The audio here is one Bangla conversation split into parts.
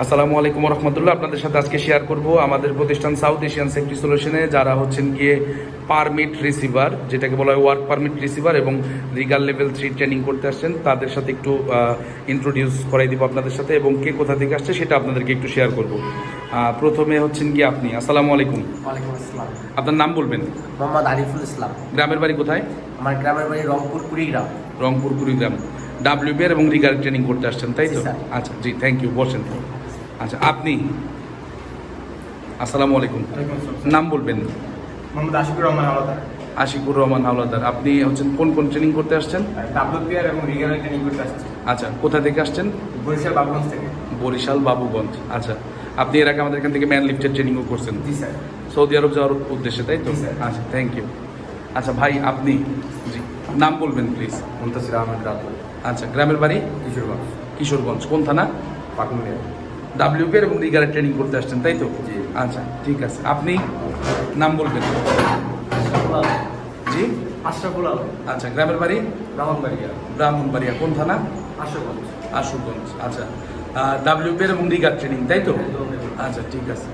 আসসালামু আলাইকুম রহমতুল্লাহ। আপনাদের সাথে আজকে শেয়ার করব আমাদের প্রতিষ্ঠান সাউথ এশিয়ান সেফটি সলিউশনে যারা হচ্ছেন গিয়ে পারমিট রিসিভার, যেটাকে বলা হয় ওয়ার্ক পারমিট রিসিভার এবং রিগাল লেভেল 3 ট্রেনিং করতে আসছেন, তাদের সাথে একটু ইন্ট্রোডিউস করাই দিব আপনাদের সাথে, এবং কে কোথা থেকে আসছে সেটা আপনাদেরকে একটু শেয়ার করব। প্রথমে হচ্ছেন গিয়ে আপনি। আসসালামু আলাইকুম। ওয়ালাইকুম আসসালাম। আপনার নাম বলবেন? মোহাম্মদ আরিফুল ইসলাম। গ্রামের বাড়ি কোথায়? আমার গ্রামের বাড়ি রংপুর কুড়িগ্রাম। রংপুর কুড়িগ্রাম। ডাব্লিউবিআর এবং রিগাল ট্রেনিং করতে আসছেন, তাই তো? জি, স্যার। আচ্ছা, জি, থ্যাংক ইউ, বসেন। আচ্ছা, আপনি? আসসালামু আলাইকুম। নাম বলবেন? মোহাম্মদ আশিকুর রহমান হাওলাদার। আশিকুর রহমান হাওলাদার। আপনি হচ্ছেন কোন কোন ট্রেনিং করতে আসছেন? ডাব্লিউপিআর এবং রিগালের ট্রেনিং করতে আসছি। আচ্ছা, কোথা থেকে আসছেন? বরিশাল বাবুগঞ্জ থেকে। বরিশাল বাবুগঞ্জ। আচ্ছা, আপনি এর আগে আমাদের এখান থেকে ম্যান লিফটের ট্রেনিংও করছেন জি স্যার। সৌদি আরব যাওয়ার উদ্দেশ্যে, তাই তো? জি, স্যার। আচ্ছা, থ্যাংক ইউ। আচ্ছা ভাই, আপনি? জি, নাম বলবেন প্লিজ? মুন্তাসির আহমেদ রাতুল। আচ্ছা, গ্রামের বাড়ি? কিশোরগঞ্জ। কিশোরগঞ্জ। কোন থানা? পাকুমিয়া। ডাব্লিউপিআর এবং রিগালের ট্রেনিং করতে আসছেন, তাই তো? জি। আচ্ছা, ঠিক আছে। আপনি নাম বলবেন? জি। আশরাফুল আলম। আচ্ছা, গ্রামের বাড়ি? ব্রাহ্মণবাড়িয়া। ব্রাহ্মণবাড়িয়া। কোন থানা? আশুগঞ্জ। আশুগঞ্জ। আচ্ছা, ডাব্লিউপিআর এবং রিগার ট্রেনিং, তাই তো? আচ্ছা, ঠিক আছে।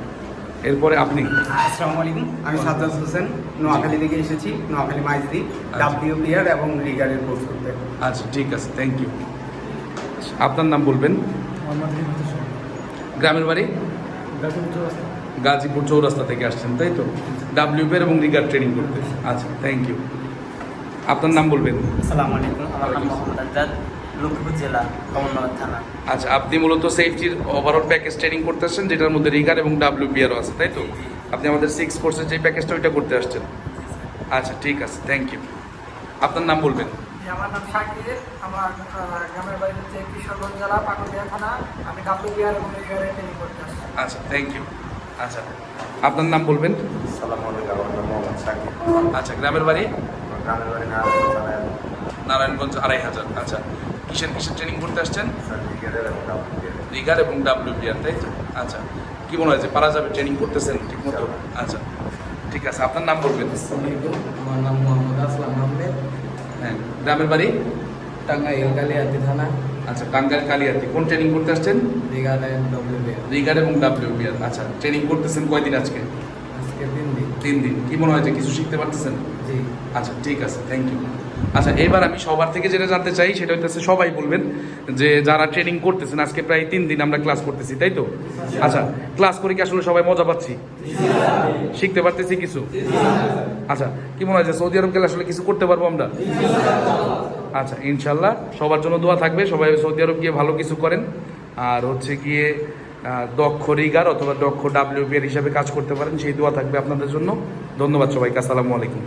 এরপরে আপনি? আসসালামু আলাইকুম, আমি সাজ্জাদ হোসেন, নোয়াখালী থেকে এসেছি, নোয়াখালী মাইজদি, ডাব্লিউপিআর এবং রিগারের কোর্স করতে। আচ্ছা, ঠিক আছে, থ্যাংক ইউ। আপনার নাম বলবেন? মোহাম্মদ রিফাত হোসেন। গ্রামের বাড়ি? গাজীপুর চৌরাস্তা থেকে আসছেন, তাই তো? ডাব্লিউপিআর এবং রিগার ট্রেনিং করতে। আচ্ছা, থ্যাংক ইউ। আপনার নাম বলবেন? আসসালামু আলাইকুম। আমার নাম মোহাম্মদ আজাদ, লক্ষ্মীপুর জেলা, কমলনগর থানা। আচ্ছা, আপনি মূলত সেফটির ওভারঅল প্যাকেজ ট্রেনিং করতে আসছেন, যেটার মধ্যে রিগার এবং ডাব্লিউপিআরও আছে, তাই তো? আপনি আমাদের 6 কোর্সের যে প্যাকেজটা ওইটা করতে আসছেন। আচ্ছা, ঠিক আছে, থ্যাংক ইউ। আপনার নাম বলবেন? আমার নাম শাকির, আমার গ্রামের বাড়ি হচ্ছে কিশোরগঞ্জ জেলা, পাকুড়িয়া থানা। আমি ডাব্লিউবিআর এবং রিগারের ট্রেনিং করতে আসছি। আচ্ছা, থ্যাংক ইউ। আচ্ছা, আপনার নাম বলবেন? সালাম আলাইকুম। আমার নাম মোহাম্মদ শাকির। আচ্ছা, গ্রামের বাড়ি? আমার গ্রামের বাড়ি নারায়ণগঞ্জ। নারায়ণগঞ্জ 2500। আচ্ছা, কিসের কিসের ট্রেনিং করতে আসছেন? স্যার রিগালের এবং ডাব্লিউপিআর। রিগার এবং ডাব্লিউপিআর, তাই তো? আচ্ছা, কি মনে হয় যে পারা যাবে? ট্রেনিং করতেছেন ঠিক মতো? আচ্ছা, ঠিক আছে। আপনার নাম বলবেন? আমার নাম মোহাম্মদ আসলাম আহমেদ, হ্যাঁ। গ্রামের বাড়ি? টাঙ্গাইল কালিয়াতি থানা, আচ্ছা, টাঙ্গাইল কালিয়াতি। কোন ট্রেনিং করতে আসছেন? Regard and ডাব্লিউপিআর। রিগার এবং ডাব্লিউপিআর। আচ্ছা, ট্রেনিং করতেছেন কয়দিন আজকে? আজকে 3 দিন। 3 দিন। কি মনে হয় যে কিছু শিখতে পারতেছেন? জি। আচ্ছা, ঠিক আছে, থ্যাংক ইউ। আচ্ছা, এবার আমি সবার থেকে যেটা জানতে চাই সেটা হচ্ছে, সবাই বলবেন যে যারা ট্রেনিং করতেছেন আজকে প্রায় 3 দিন আমরা ক্লাস করতেছি, তাই তো? আচ্ছা, ক্লাস করে কি আসলে সবাই মজা পাচ্ছি? শিখতে পারতেছি কিছু? আচ্ছা, কি মনে হয় যে সৌদি আরব গেলে আসলে কিছু করতে পারবো আমরা? আচ্ছা, ইনশাল্লাহ। সবার জন্য দোয়া থাকবে, সবাই সৌদি আরব গিয়ে ভালো কিছু করেন, আর হচ্ছে গিয়ে দক্ষ রিগার অথবা দক্ষ ডাব্লিউপিআর হিসাবে কাজ করতে পারেন, সেই দোয়া থাকবে আপনাদের জন্য। ধন্যবাদ সবাইকে। আসসালামু আলাইকুম।